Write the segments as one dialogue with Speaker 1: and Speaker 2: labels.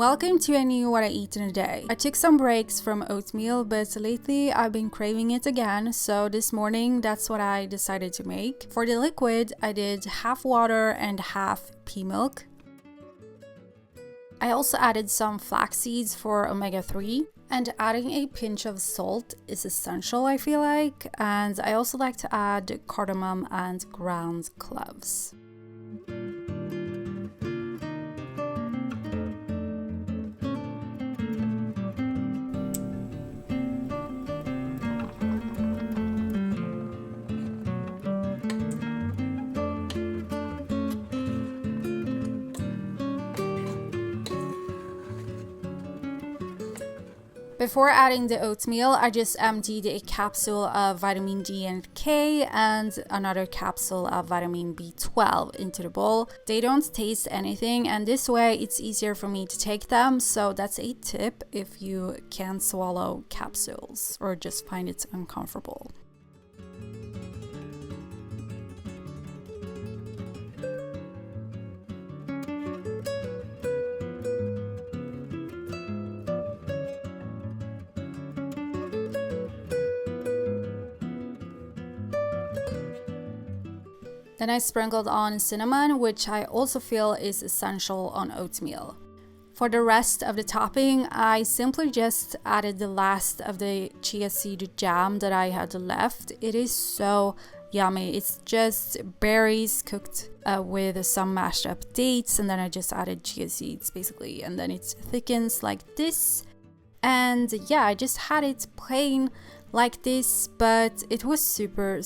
Speaker 1: Welcome to a new What I Eat in a Day. I took some breaks from oatmeal, but lately I've been craving it again, so this morning that's what I decided to make. For the liquid, I did half water and half pea milk. I also added some flax seeds for omega-3, and adding a pinch of salt is essential, I feel like, and I also like to add cardamom and ground cloves. Before adding the oatmeal, I just emptied a capsule of vitamin D and K and another capsule of vitamin B12 into the bowl. They don't taste anything, and this way it's easier for me to take them, so that's a tip if you can't swallow capsules or just find it uncomfortable. Then I sprinkled on cinnamon, which I also feel is essential on oatmeal. For the rest of the topping, I simply just added the last of the chia seed jam that I had left. It is so yummy. It's just berries cooked with some mashed up dates, and then I just added chia seeds basically, and then it thickens like this. And yeah, I just had it plain like this, but it was super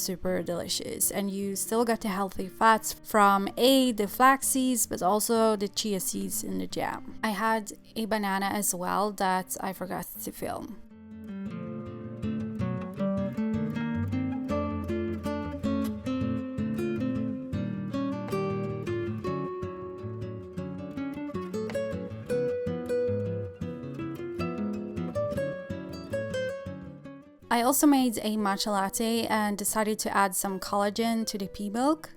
Speaker 1: delicious, and you still got the healthy fats from the flax seeds, but also the chia seeds in the jam. I had a banana as well that I forgot to film. I also made a matcha latte and decided to add some collagen to the pea milk.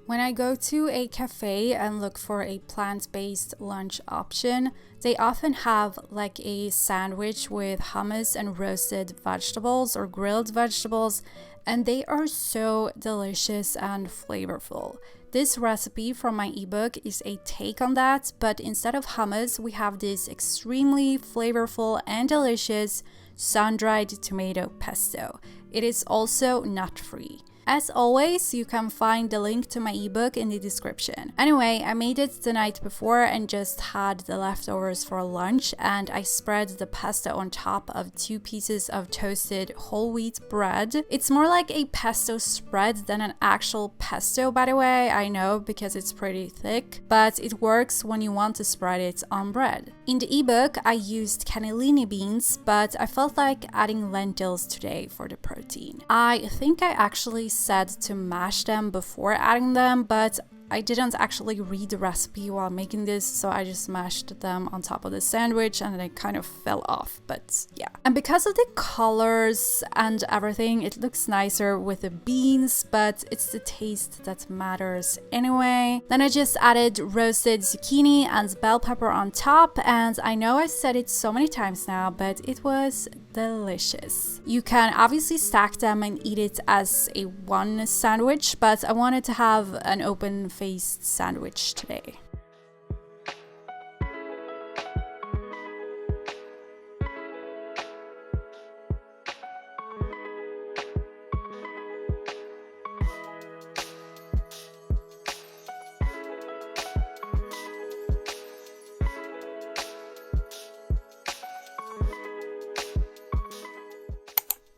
Speaker 1: When I go to a cafe and look for a plant-based lunch option, they often have like a sandwich with hummus and roasted vegetables or grilled vegetables, and they are so delicious and flavorful. This recipe from my ebook is a take on that, but instead of hummus, we have this extremely flavorful and delicious sun-dried tomato pesto. It is also nut-free. As always, you can find the link to my ebook in the description. Anyway, I made it the night before and just had the leftovers for lunch, and I spread the pesto on top of 2 pieces of toasted whole wheat bread. It's more like a pesto spread than an actual pesto, by the way, I know, because it's pretty thick, but it works when you want to spread it on bread. In the ebook, I used cannellini beans, but I felt like adding lentils today for the protein. I think I actually said to mash them before adding them, but I didn't actually read the recipe while making this, so I just mashed them on top of the sandwich and they kind of fell off, but yeah. And because of the colors and everything, it looks nicer with the beans, but it's the taste that matters anyway. Then I just added roasted zucchini and bell pepper on top, and I know I said it so many times now, but it was delicious. You can obviously stack them and eat it as a one sandwich, but I wanted to have an open-faced sandwich today.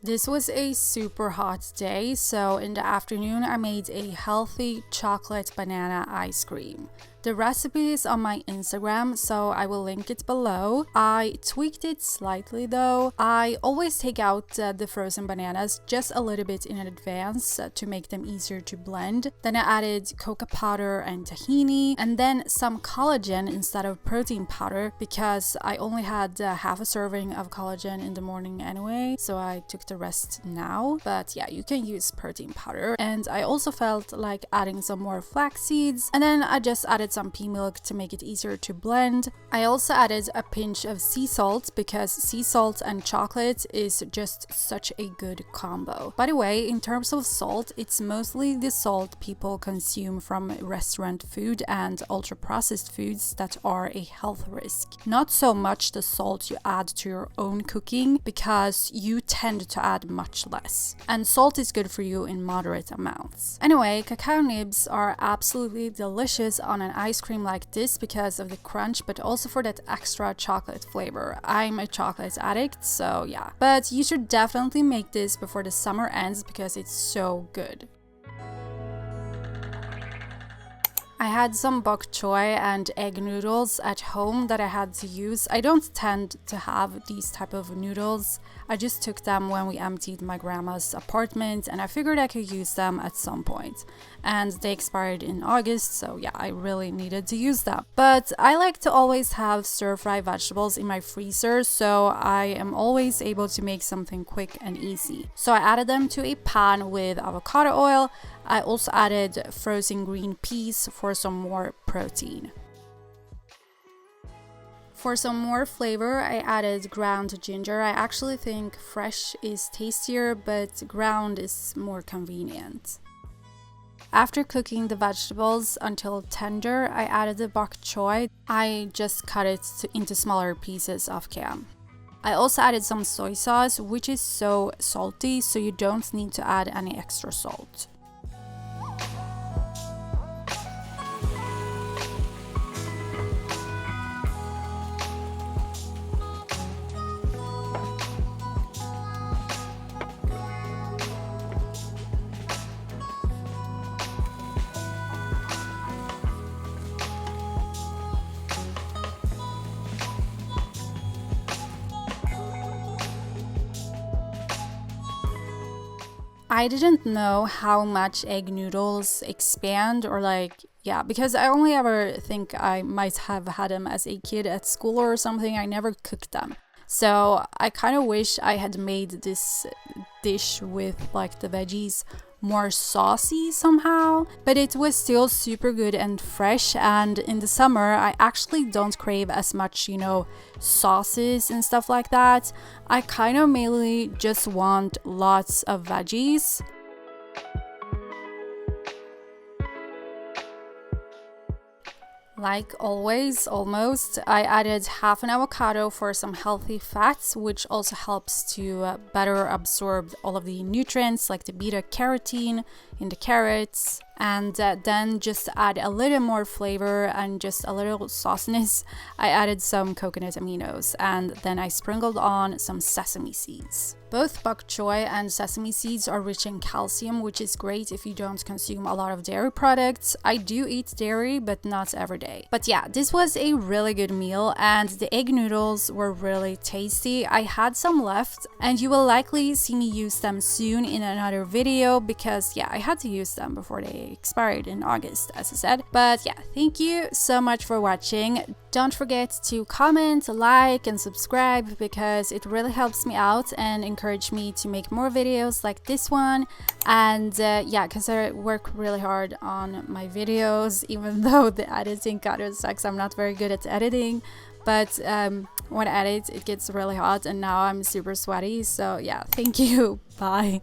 Speaker 1: This was a super hot day, so in the afternoon I made a healthy chocolate banana ice cream. The recipe is on my Instagram, so I will link it below. I tweaked it slightly though. I always take out the frozen bananas just a little bit in advance to make them easier to blend. Then I added cocoa powder and tahini, and then some collagen instead of protein powder because I only had half a serving of collagen in the morning anyway, so I took the rest now. But yeah, you can use protein powder. And I also felt like adding some more flax seeds, and then I just added some pea milk to make it easier to blend. I also added a pinch of sea salt because sea salt and chocolate is just such a good combo. By the way, in terms of salt, it's mostly the salt people consume from restaurant food and ultra processed foods that are a health risk. Not so much the salt you add to your own cooking because you tend to add much less. And salt is good for you in moderate amounts. Anyway, cacao nibs are absolutely delicious on an ice cream like this because of the crunch, but also for that extra chocolate flavor. I'm a chocolate addict, so yeah. But you should definitely make this before the summer ends because it's so good. I had some bok choy and egg noodles at home that I had to use. I don't tend to have these type of noodles. I just took them when we emptied my grandma's apartment and I figured I could use them at some point. And they expired in August, so yeah, I really needed to use them. But I like to always have stir-fry vegetables in my freezer, so I am always able to make something quick and easy. So I added them to a pan with avocado oil. I also added frozen green peas for some more protein. For some more flavor, I added ground ginger. I actually think fresh is tastier, but ground is more convenient. After cooking the vegetables until tender, I added the bok choy. I just cut it into smaller pieces of cam. I also added some soy sauce, which is so salty, so you don't need to add any extra salt. I didn't know how much egg noodles expand because I only ever think I might have had them as a kid at school or something. I never cooked them. So I kind of wish I had made this dish with the veggies more saucy somehow, but it was still super good and fresh. And in the summer I actually don't crave as much, sauces and stuff like that. I kind of mainly just want lots of veggies. Like always, almost, I added half an avocado for some healthy fats, which also helps to better absorb all of the nutrients like the beta carotene in the carrots. And then just to add a little more flavor and just a little sauciness, I added some coconut aminos, and then I sprinkled on some sesame seeds. Both bok choy and sesame seeds are rich in calcium, which is great if you don't consume a lot of dairy products. I do eat dairy, but not every day. But yeah, this was a really good meal, and the egg noodles were really tasty. I had some left, and you will likely see me use them soon in another video because yeah, I had to use them before they expired in August, as I said. But yeah, thank you so much for watching. Don't forget to comment, like, and subscribe because it really helps me out and encourage me to make more videos like this one. And yeah, because I work really hard on my videos, even though the editing kind of sucks. I'm not very good at editing, but when I edit, it gets really hot, and now I'm super sweaty. So yeah, thank you. Bye.